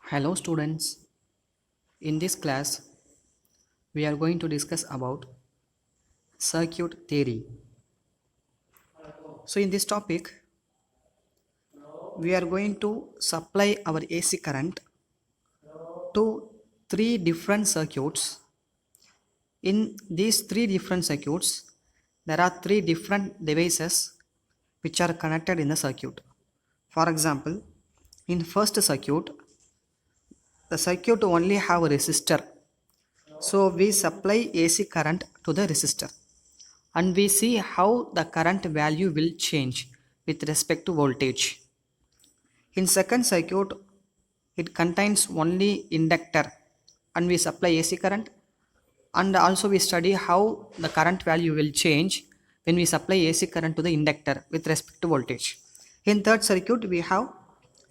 Hello students, in this class we are going to discuss about circuit theory. So in this topic we are going to supply our AC current to three different circuits. In these three different circuits there are three different devices which are connected in the circuit. For example, in first circuit the circuit only have a resistor. So we supply AC current to the resistor and we see how the current value will change with respect to voltage. In second circuit, it contains only inductor and we supply AC current, and also we study how the current value will change when we supply AC current to the inductor with respect to voltage. In third circuit, we have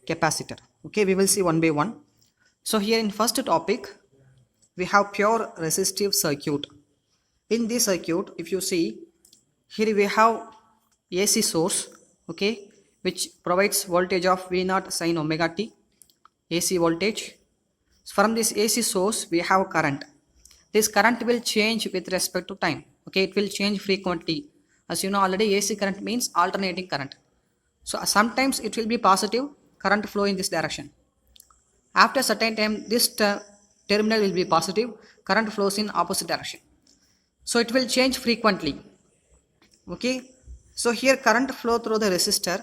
capacitor. Okay, we will see one by one. So here in first topic, we have pure resistive circuit. In this circuit, if you see, here we have AC source, okay, which provides voltage of V0 sin omega t, AC voltage. From this AC source, we have current. This current will change with respect to time, okay, it will change frequently. As you know already, AC current means alternating current. So sometimes it will be positive current flow in this direction. After certain time, this terminal will be positive, current flows in opposite direction. So it will change frequently. Okay, so here current flow through the resistor.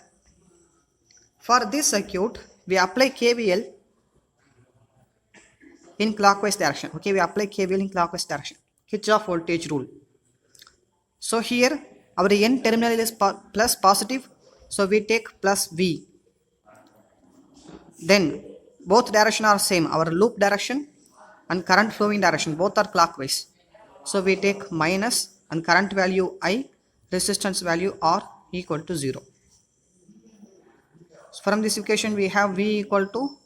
For this circuit we apply KVL in clockwise direction. Okay, we apply KVL in clockwise direction, Kirchhoff voltage rule. So here our N terminal is plus positive, so we take plus V. Then both direction are same, our loop direction and current flowing direction both are clockwise, so we take minus, and current value I, resistance value R equal to 0. From this equation we have V equal to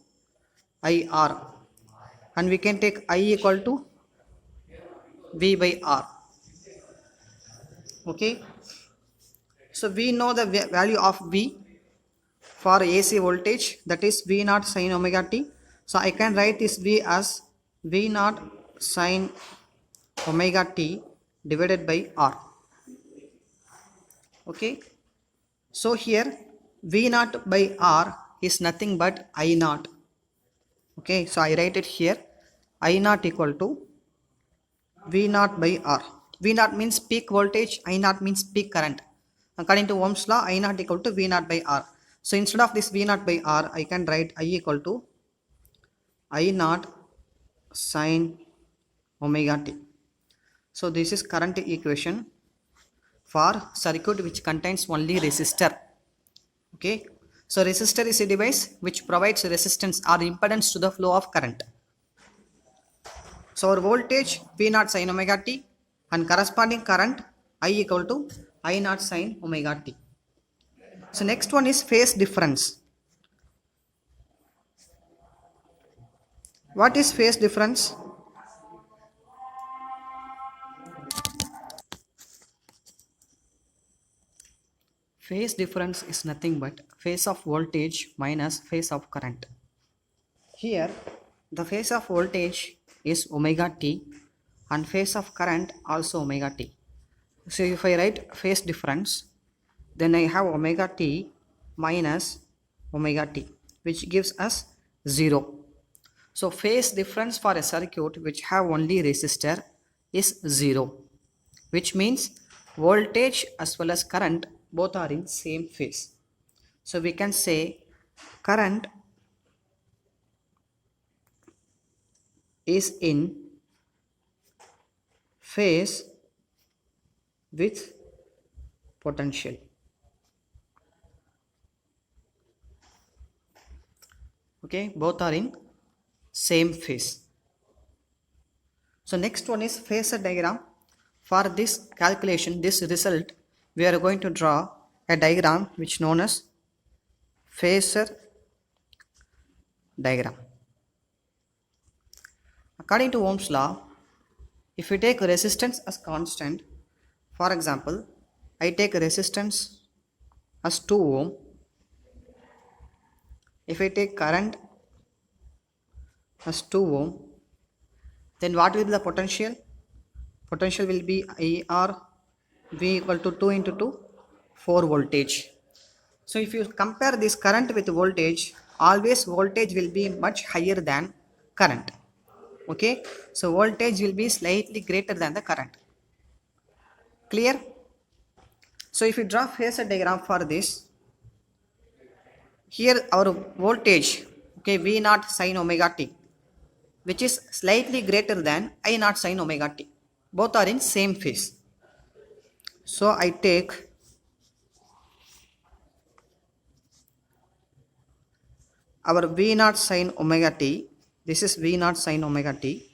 IR, and we can take I equal to V by R. Okay, so we know the value of V for AC voltage, that is V0 sin omega t. So I can write this V as V0 sin omega t divided by R. Okay, so here V0 by R is nothing but I0. Okay, so I write it here, I0 equal to V0 by R. V0 means peak voltage, I0 means peak current. According to Ohm's law, I0 equal to V0 by R. So instead of this V0 by R, I can write I equal to I0 sin omega t. So this is current equation for circuit which contains only resistor. Okay, so resistor is a device which provides resistance or impedance to the flow of current. So our voltage V0 sin omega t and corresponding current I equal to I0 sin omega t. So next one is phase difference. What is phase difference? Phase difference is nothing but phase of voltage minus phase of current. Here the phase of voltage is omega t and phase of current also omega t. So if I write phase difference, then I have omega t minus omega t, which gives us 0. So phase difference for a circuit which have only resistor is 0, which means voltage as well as current both are in same phase. So we can say current is in phase with potential. Okay, both are in same phase. So next one is phasor diagram. For this calculation, this result, we are going to draw a diagram which known as phasor diagram. According to Ohm's law, if we take resistance as constant, for example, I take resistance as 2 ohm. If I take current as 2 ohm, then what will be the potential? Potential will be IR V equal to 2 into 2, 4 voltage. So if you compare this current with voltage, always voltage will be much higher than current. Okay, so voltage will be slightly greater than the current. Clear? So if you draw phasor diagram for this, here our voltage, okay, V naught sin omega t, which is slightly greater than I naught sin omega t. Both are in same phase. So I take our V naught sin omega t, this is V naught sin omega t,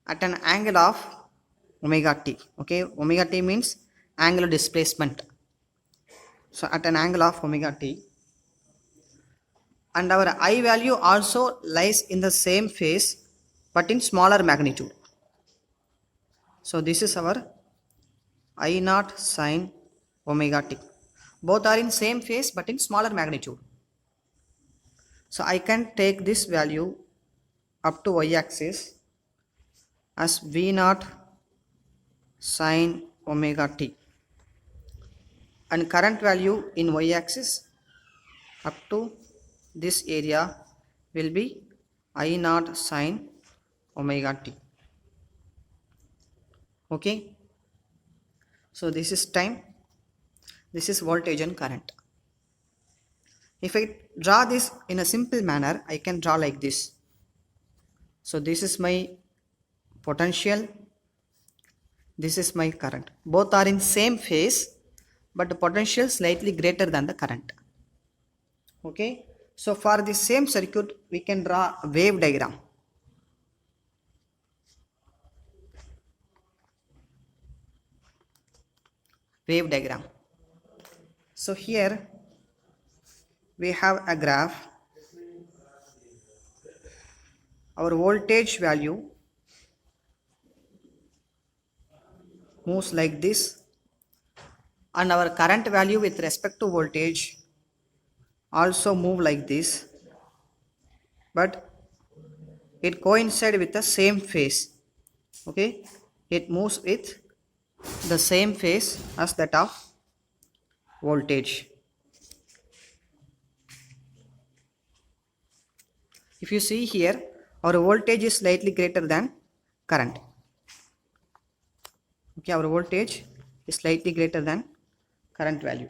at an angle of omega t. Okay, omega t means angular displacement. So at an angle of omega t, and our I value also lies in the same phase but in smaller magnitude. So this is our I naught sin omega t. Both are in same phase but in smaller magnitude. So I can take this value up to y axis as V naught sin omega t, and current value in y axis up to this area will be I naught sin omega t. Okay, so this is time, this is voltage and current. If I draw this in a simple manner, I can draw like this. So this is my potential, this is my current. Both are in same phase, but the potential slightly greater than the current. Okay, so for the same circuit we can draw a wave diagram. Wave diagram. So here we have a graph. Our voltage value moves like this, and our current value with respect to voltage also move like this, but it coincides with the same phase. Okay, it moves with the same phase as that of voltage. If you see here, our voltage is slightly greater than current. Okay, our voltage is slightly greater than current value,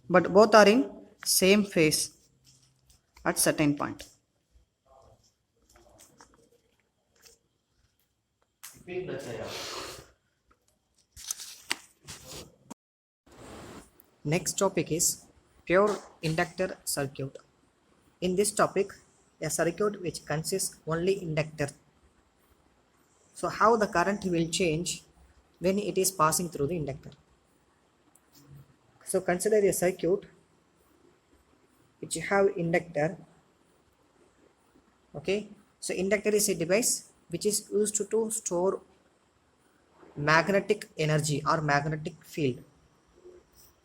but both are in same phase at certain point. Next topic is pure inductor circuit. In this topic, a circuit which consists only inductor. So how the current will change when it is passing through the inductor. So consider a circuit which have inductor. Okay, so inductor is a device which is used to store magnetic energy or magnetic field.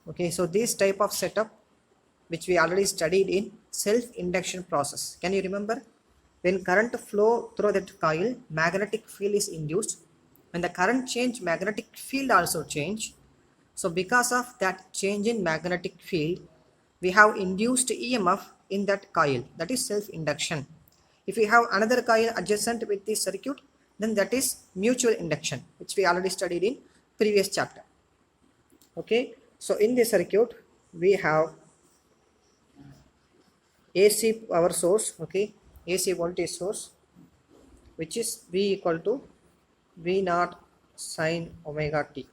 Okay, so this type of setup which we already studied in self-induction process. Can you remember? When current flow through that coil, magnetic field is induced. When the current change, magnetic field also change. So because of that change in magnetic field, we have induced EMF in that coil. That is self-induction. If we have another coil adjacent with this circuit, then that is mutual induction, which we already studied in previous chapter. Okay, so in this circuit, we have AC power source, okay, AC voltage source, which is V equal to V naught sin omega t.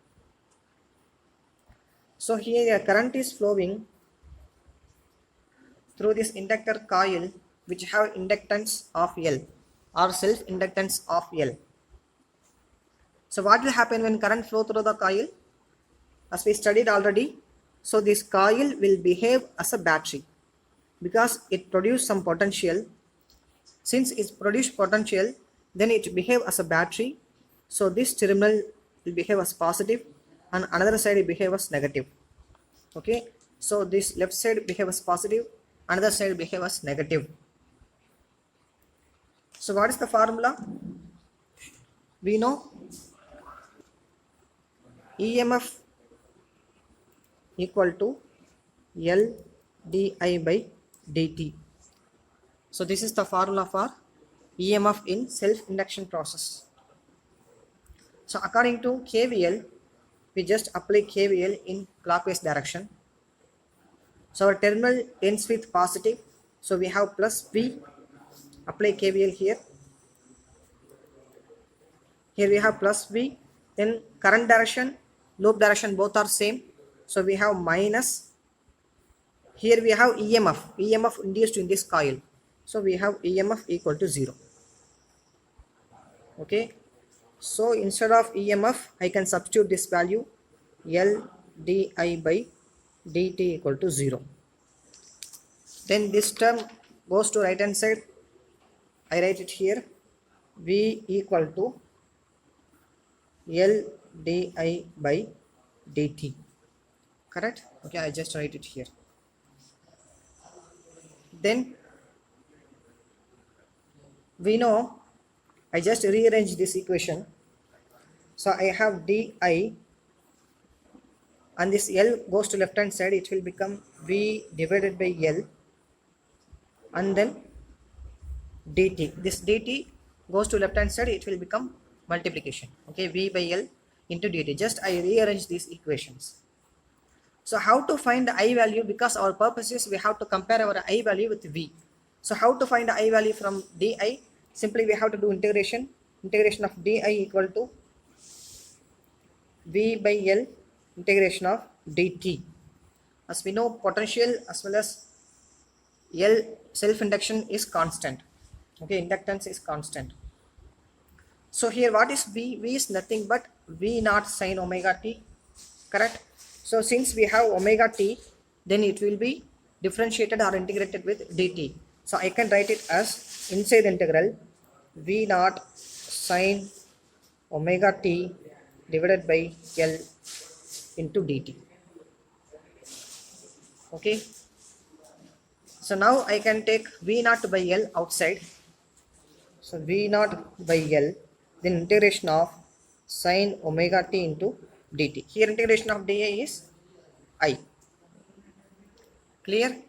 So here a current is flowing through this inductor coil which have inductance of L or self inductance of L. So what will happen when current flow through the coil? As we studied already, so this coil will behave as a battery because it produces some potential. Since it produced potential, then it behave as a battery. So this terminal will behave as positive and another side will behave as negative. Okay, So this left side behave as positive, another side behave as negative. So what is the formula? We know EMF equal to L di by dt. So this is the formula for EMF in self-induction process. So according to KVL, we just apply KVL in clockwise direction. So our terminal ends with positive. So we have plus V. Apply KVL here. Here we have plus V. Then current direction, loop direction both are same. So we have minus. Here we have EMF induced in this coil. So we have EMF equal to 0. Okay. So instead of EMF, I can substitute this value L di by dt equal to 0. Then this term goes to right hand side. I write it here. V equal to L di by dt. Correct? Okay, I just write it here. Then we know, I just rearrange this equation. So I have di and this L goes to left hand side, it will become V divided by L and then dt. This dt goes to left hand side, it will become multiplication. Okay, V by L into dt. Just I rearrange these equations. So how to find the I value? Because our purpose is we have to compare our I value with V. So how to find the I value from di? Simply we have to do integration. Integration of di equal to V by L integration of dt. As we know, potential as well as L self-induction is constant. Okay, inductance is constant. So here what is V? V is nothing but V naught sine omega t. Correct? So since we have omega t, then it will be differentiated or integrated with dt. So I can write it as inside integral V naught sine omega t divided by L into dt. Okay. So now I can take V naught by L outside. So V naught by L, then integration of sine omega t into dt. Here integration of dA is I. Clear?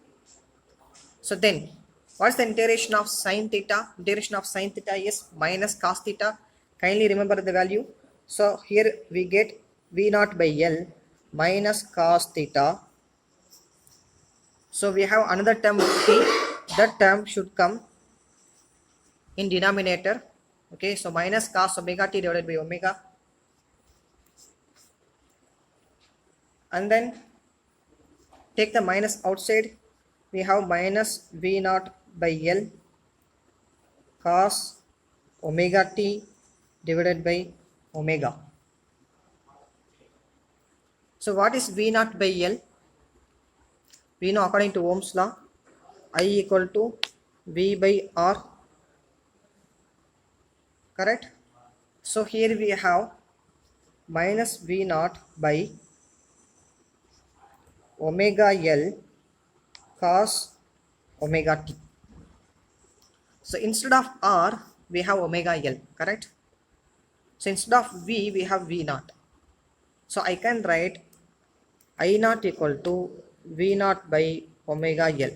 So then, what's the integration of sine theta? Integration of sine theta is minus cos theta. Kindly remember the value. So here we get V naught by L minus cos theta. So we have another term t. That term should come in denominator. Okay, so minus cos omega t divided by omega. And then take the minus outside. We have minus V naught by L cos omega t divided by omega. So what is V naught by L? We know according to Ohm's law, I equal to V by R. Correct? So here we have minus V naught by omega L cos omega t. So instead of R, we have omega L. Correct? So instead of V, we have V naught. So I can write I naught equal to V naught by omega L.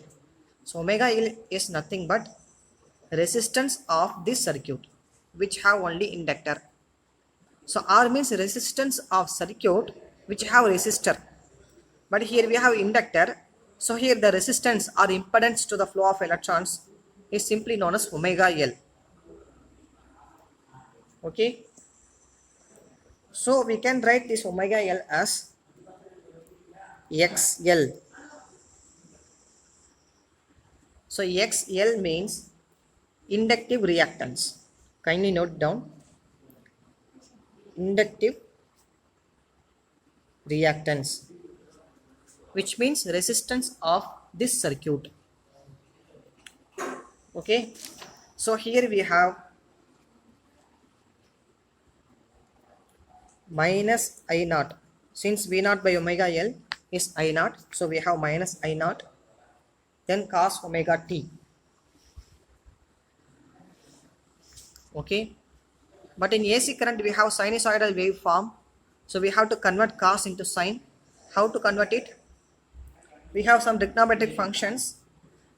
So omega L is nothing but resistance of this circuit, which have only inductor. So R means resistance of circuit which have resistor. But here we have inductor. So here the resistance or impedance to the flow of electrons is simply known as omega L. Okay. So we can write this omega L as XL. So XL means inductive reactance. Kindly note down. Inductive reactance, which means resistance of this circuit. Okay. So here we have minus I naught. Since V naught by omega L, is I naught. So we have minus I naught. Then cos omega t. Okay. But in AC current we have sinusoidal waveform. So we have to convert cos into sine. How to convert it? We have some trigonometric functions,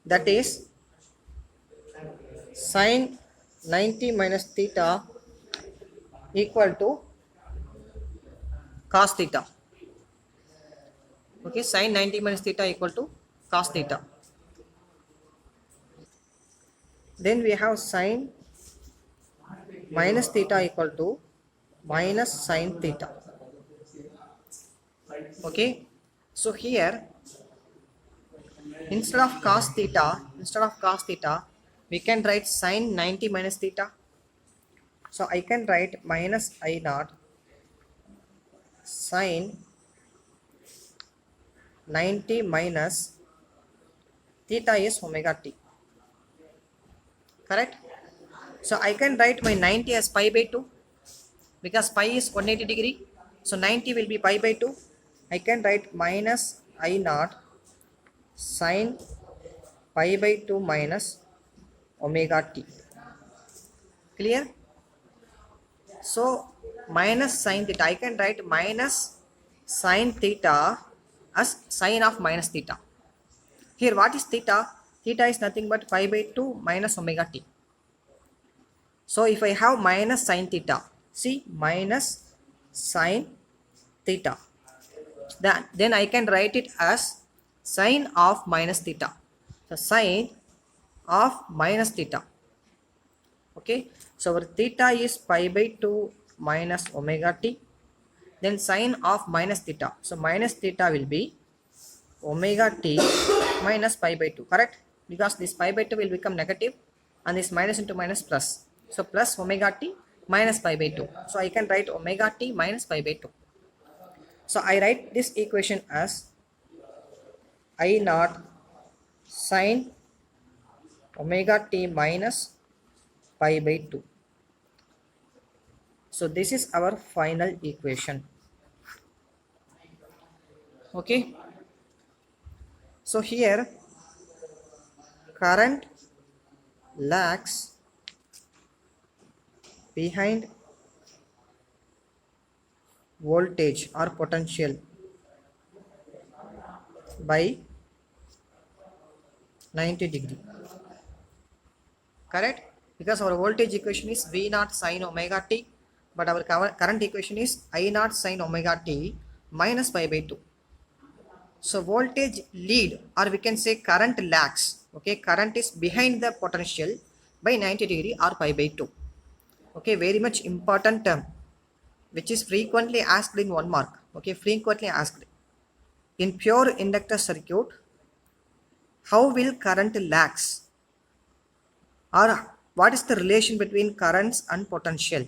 that is sine 90 minus theta equal to cos theta. Okay, sine 90 minus theta equal to cos theta. Then we have sine minus theta equal to minus sine theta. Okay, so here instead of cos theta, we can write sine 90 minus theta. So I can write minus I naught sine 90 minus theta is omega t. Correct? So I can write my 90 as pi by 2 because pi is 180 degree. So 90 will be pi by 2. I can write minus I naught sine pi by 2 minus omega t. Clear? So minus sine theta, I can write minus sine theta as sine of minus theta. Here what is theta? Theta is nothing but pi by 2 minus omega t. So if I have minus sine theta, see minus sine theta, then I can write it as sine of minus theta. So sine of minus theta. Okay, so our theta is pi by 2 minus omega t. Then sine of minus theta. So minus theta will be omega t minus pi by 2. Correct? Because this pi by 2 will become negative and this minus into minus plus. So plus omega t minus pi by 2. So I can write omega t minus pi by 2. So I write this equation as I naught sine omega t minus pi by 2. So this is our final equation. Okay. So here current lags behind voltage or potential by 90 degree. Correct? Because our voltage equation is V naught sine omega t, but our current equation is I naught sine omega t minus pi by 2. So voltage lead, or we can say current lags. Okay, current is behind the potential by 90 degree or pi by 2. Okay, very much important term which is frequently asked in 1 mark. Okay, frequently asked. In pure inductor circuit, how will current lags, or what is the relation between currents and potential?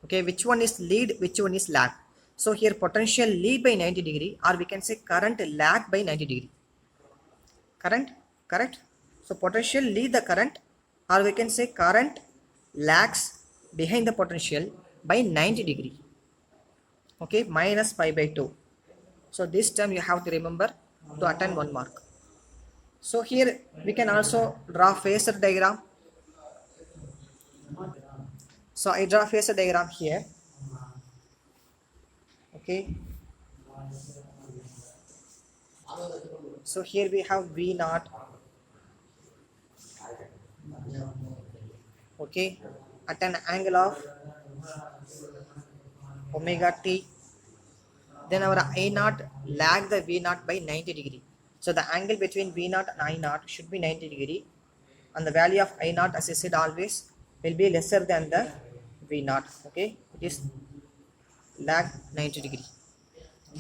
Okay, which one is lead, which one is lag? So here potential lead by 90 degree, or we can say current lag by 90 degree. Correct? So potential lead the current, or we can say current lags behind the potential by 90 degree. Okay, minus pi by 2. So this term you have to remember to attend 1 mark. So here we can also draw phasor diagram. So I draw phasor diagram here. Okay. So here we have V naught. Okay, at an angle of omega t. Then our I naught lag the V naught by 90 degree. So the angle between V naught and I naught should be 90 degree, and the value of I naught, as I said always, will be lesser than the V naught. Okay, it is lag 90 degree.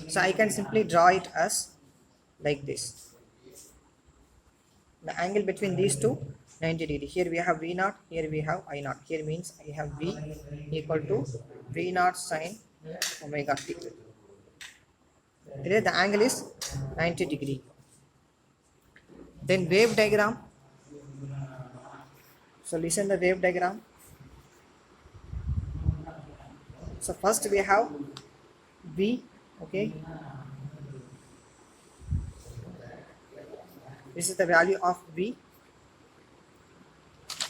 So I can simply draw it as like this. The angle between these two, 90 degree. Here we have V naught, here we have I naught. Here means I have V equal to V naught sine omega t. Here the angle is 90 degree. Then wave diagram. So listen the wave diagram. So first we have V, okay. This is the value of V.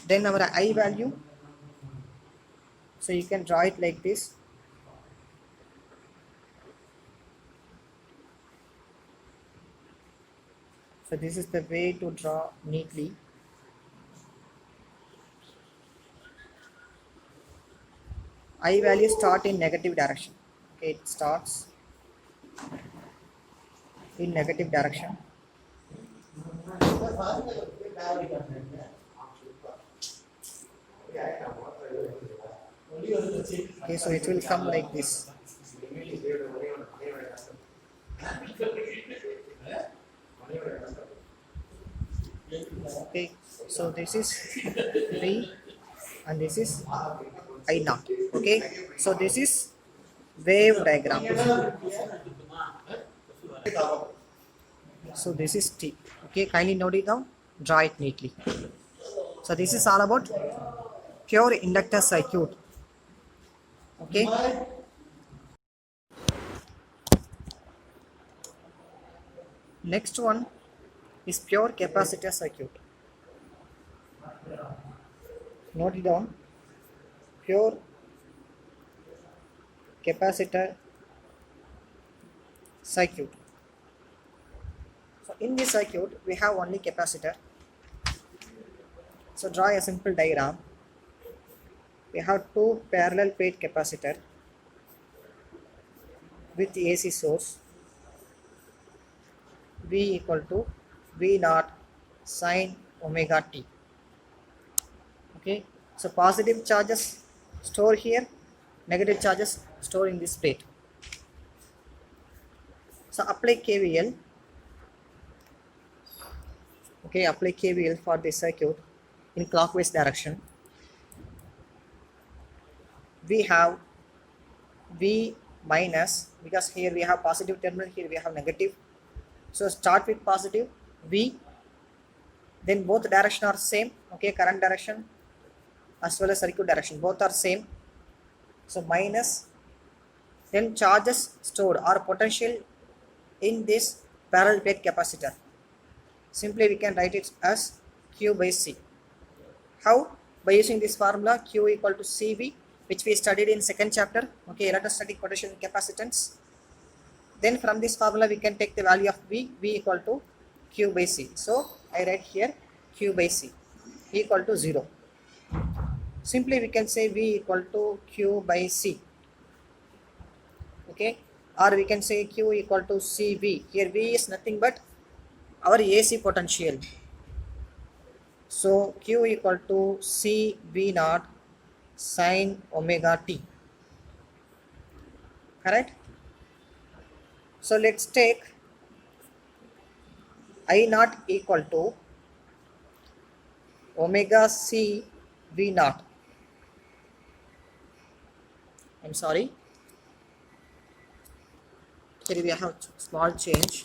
Then our I value, so you can draw it like this. So this is the way to draw neatly. I value start in negative direction. Okay, it starts in negative direction. Okay, so it will come like this. Okay, so this is V and this is I naught. Okay, so this is wave diagram. So this is T. Okay, kindly note it down, draw it neatly. So this is all about pure inductor circuit. Okay. Next one is pure capacitor circuit. Note it down. Pure capacitor circuit. So in this circuit we have only capacitor. So draw a simple diagram. We have two parallel plate capacitor with AC source. V equal to V naught sine omega t. Okay, so positive charges store here, negative charges store in this plate. So apply KVL. Okay, apply KVL for this circuit in clockwise direction. We have V minus, because here we have positive terminal, here we have negative. So start with positive V, then both direction are same. Okay, current direction as well as circuit direction, both are same. So minus, then charges stored or potential in this parallel plate capacitor. Simply we can write it as Q by C. How? By using this formula Q equal to CV, which we studied in second chapter. Okay, electrostatic potential capacitance. Then from this formula we can take the value of V equal to Q by C. So I write here Q by C equal to 0. Simply we can say V equal to Q by C. Okay, or we can say Q equal to CV. Here V is nothing but our AC potential. So Q equal to CV naught sine omega t. Correct? So let's take I naught equal to omega C V naught. I'm sorry. Here we have small change.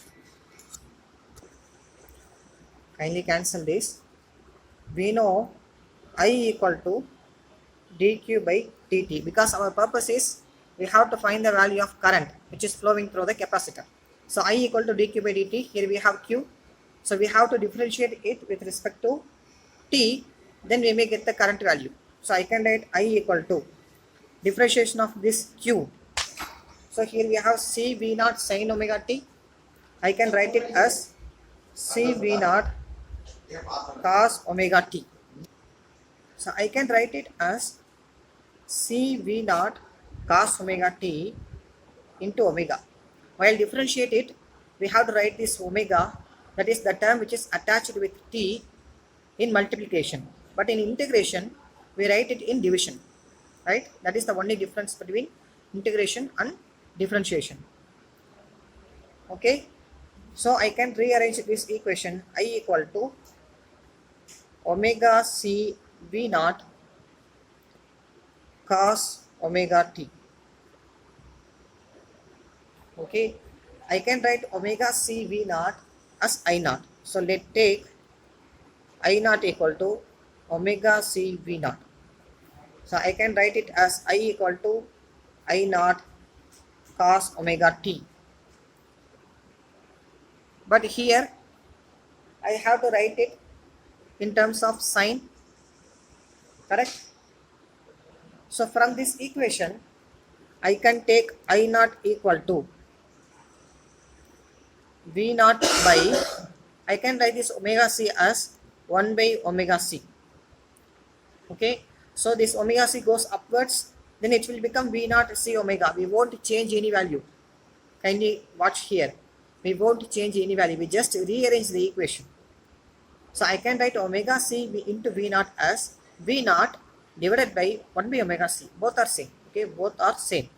Kindly cancel this. We know I equal to dq by dt, because our purpose is we have to find the value of current which is flowing through the capacitor. So I equal to dq by dt. Here we have q. So we have to differentiate it with respect to t. Then we may get the current value. So I can write I equal to differentiation of this q. So here we have C V naught sine omega t. I can write it as C V naught cos omega t. So I can write it as C V naught cos omega t into omega. While differentiate it, we have to write this omega, that is the term which is attached with t, in multiplication. But in integration, we write it in division. Right? That is the only difference between integration and differentiation. Okay? So I can rearrange this equation. I equal to omega C V naught cos omega t. Okay, I can write omega C V naught as I naught. So let's take I naught equal to omega C V naught. So I can write it as I equal to I naught cos omega t. But here I have to write it in terms of sine, correct? So from this equation, I can take I naught equal to V naught by, I can write this omega c as 1 by omega c. Okay, so this omega c goes upwards, then it will become V naught c omega. We won't change any value. Kindly watch here. We won't change any value. We just rearrange the equation. So I can write omega c into V naught as V naught divided by 1 by omega c. Both are same. Okay, both are same.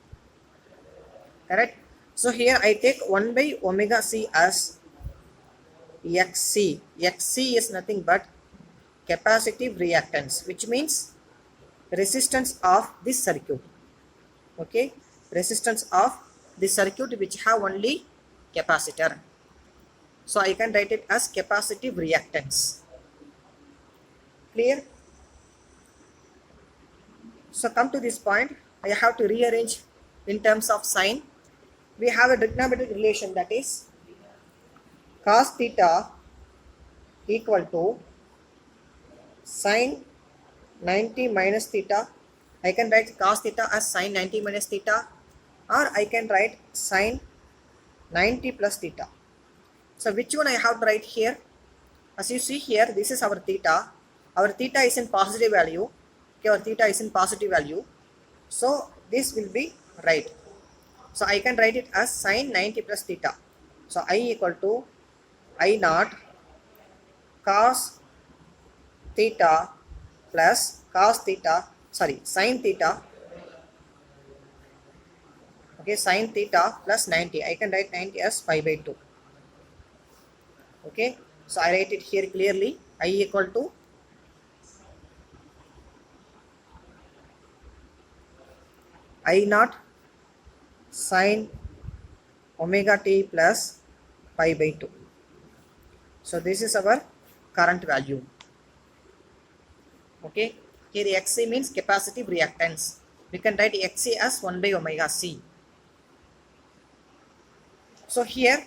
Correct? So here I take 1 by omega c as Xc. Xc is nothing but capacitive reactance, which means resistance of this circuit. Okay, resistance of this circuit which have only capacitor. So I can write it as capacitive reactance. Clear? So come to this point, I have to rearrange in terms of sign. We have a trigonometric relation, that is cos theta equal to sine 90 minus theta. I can write cos theta as sine 90 minus theta, or I can write sine 90 plus theta. So which one I have to write here? As you see here, this is our theta. Our theta is in positive value. Okay, our theta is in positive value. So this will be right. So I can write it as sine 90 plus theta. So I equal to I naught cos theta plus cos theta, sorry, sine theta. Okay, sine theta plus 90. I can write 90 as pi by 2. Okay, so I write it here clearly. I equal to I naught sine omega t plus pi by 2. So this is our current value. Okay, here Xc means capacitive reactance. We can write Xc as 1 by omega c. So here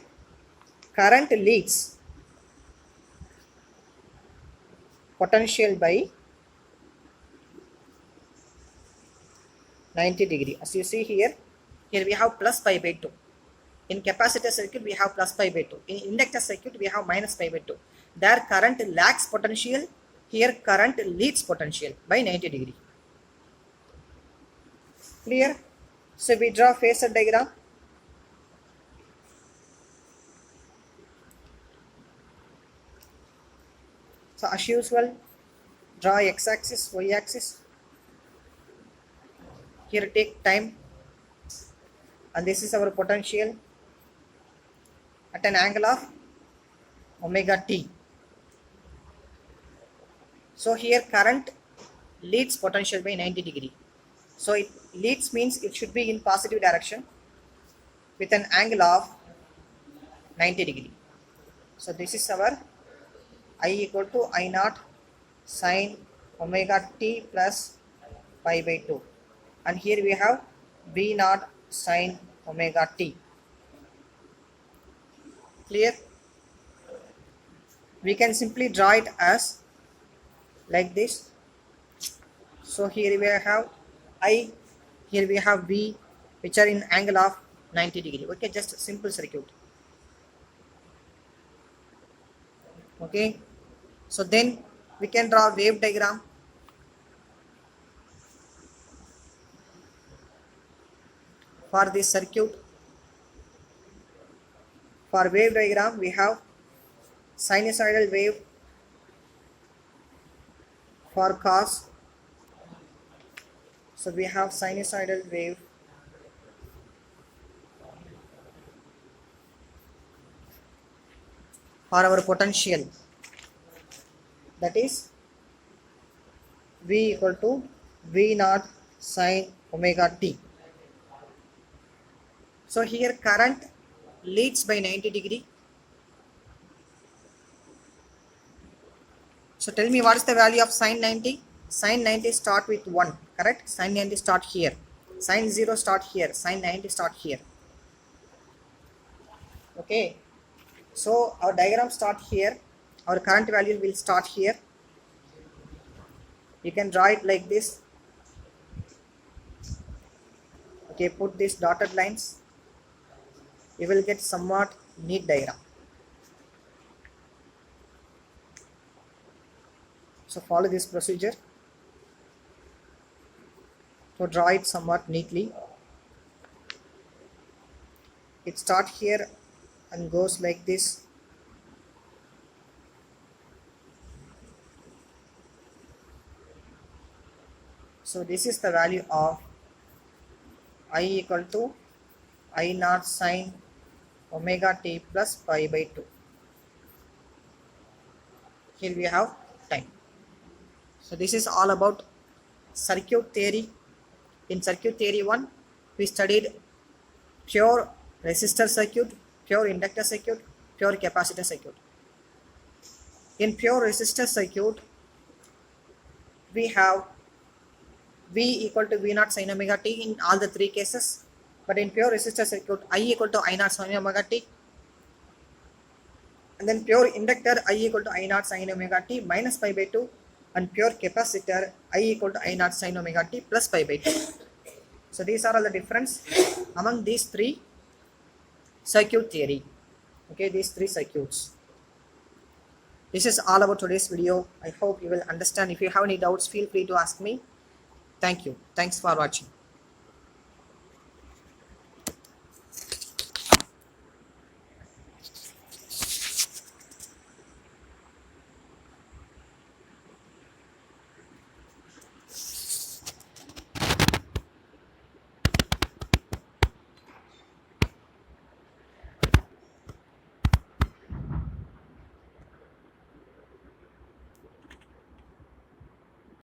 current leads potential by 90 degree. As you see here we have plus pi by 2. In capacitor circuit we have plus pi by 2. In inductor circuit we have minus pi by 2. There current lacks potential, here current leads potential by 90 degree. Clear? So we draw phasor diagram. So as usual, draw x-axis, y-axis. Here take time, and this is our potential at an angle of omega t. So here current leads potential by 90 degree. So it leads means it should be in positive direction with an angle of 90 degree. So this is our I equal to I naught sine omega t plus pi by 2. And here we have V naught sine omega t. Clear? We can simply draw it as like this. So here we have I, here we have V, which are in angle of 90 degree. Okay, just a simple circuit. Okay, so then we can draw wave diagram. For this circuit, for wave diagram we have sinusoidal wave for cos. So we have sinusoidal wave for our potential, that is V equal to V naught sine omega t. So here current leads by 90 degree. So tell me what is the value of sine 90? Sine 90 start with 1, correct? Sine 90 start here. Sine 0 start here. Sine 90 start here. Okay. So our diagram start here. our current value will start here. You can draw it like this. Okay, put these dotted lines. You will get somewhat neat diagram. So follow this procedure to draw it somewhat neatly. It starts here and goes like this. So this is the value of I equal to I naught sine omega t plus pi by 2. Here we have time. So this is all about circuit theory. In circuit theory 1, we studied pure resistor circuit, pure inductor circuit, pure capacitor circuit. In pure resistor circuit, we have V equal to V naught sin omega t in all the three cases. But in pure resistor circuit, I equal to I naught sin omega t. And then pure inductor, I equal to I naught sin omega t minus pi by 2. And pure capacitor, I equal to I naught sin omega t plus pi by 2. So these are all the difference among these three circuit theory. Okay, these three circuits. This is all about today's video. I hope you will understand. If you have any doubts, feel free to ask me. Thank you. Thanks for watching.